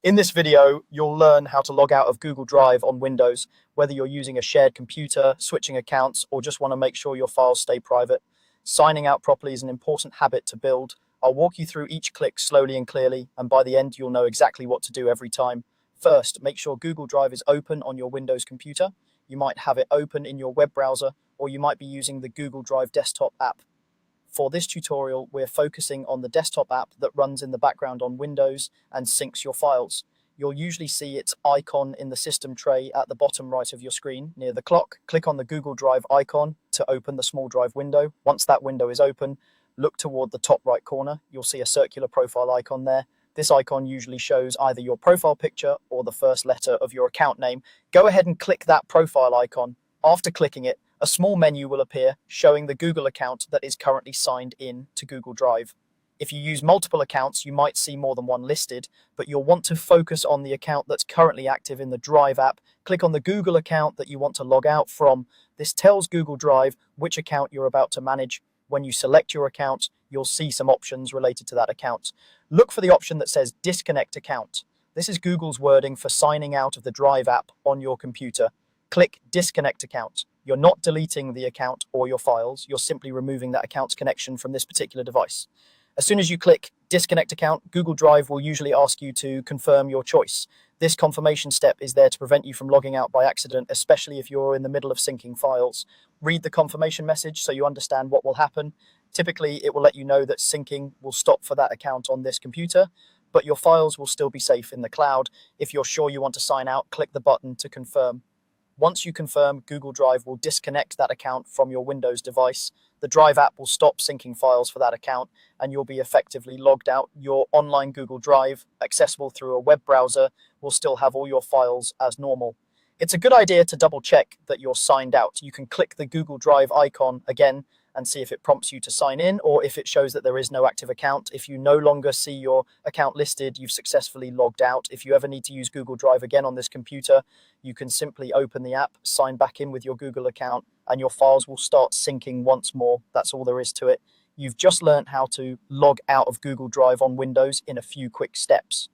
In this video, you'll learn how to log out of Google Drive on Windows, whether you're using a shared computer, switching accounts, or just want to make sure your files stay private. Signing out properly is an important habit to build. I'll walk you through each click slowly and clearly, and by the end, you'll know exactly what to do every time. First, make sure Google Drive is open on your Windows computer. You might have it open in your web browser, or you might be using the Google Drive desktop app. For this tutorial, we're focusing on the desktop app that runs in the background on Windows and syncs your files. You'll usually see its icon in the system tray at the bottom right of your screen near the clock. Click on the Google Drive icon to open the small drive window. Once that window is open, look toward the top right corner. You'll see a circular profile icon there. This icon usually shows either your profile picture or the first letter of your account name. Go ahead and click that profile icon. After clicking it, a small menu will appear showing the Google account that is currently signed in to Google Drive. If you use multiple accounts, you might see more than one listed, but you'll want to focus on the account that's currently active in the Drive app. Click on the Google account that you want to log out from. This tells Google Drive which account you're about to manage. When you select your account, you'll see some options related to that account. Look for the option that says Disconnect Account. This is Google's wording for signing out of the Drive app on your computer. Click Disconnect Account. You're not deleting the account or your files, you're simply removing that account's connection from this particular device. As soon as you click Disconnect Account, Google Drive will usually ask you to confirm your choice. This confirmation step is there to prevent you from logging out by accident, especially if you're in the middle of syncing files. Read the confirmation message so you understand what will happen. Typically, it will let you know that syncing will stop for that account on this computer, but your files will still be safe in the cloud. If you're sure you want to sign out, click the button to confirm. Once you confirm, Google Drive will disconnect that account from your Windows device. The Drive app will stop syncing files for that account, and you'll be effectively logged out. Your online Google Drive, accessible through a web browser, will still have all your files as normal. It's a good idea to double check that you're signed out. You can click the Google Drive icon again and see if it prompts you to sign in or if it shows that there is no active account. If you no longer see your account listed, you've successfully logged out. If you ever need to use Google Drive again on this computer, you can simply open the app, sign back in with your Google account, and your files will start syncing once more. That's all there is to it. You've just learned how to log out of Google Drive on Windows in a few quick steps.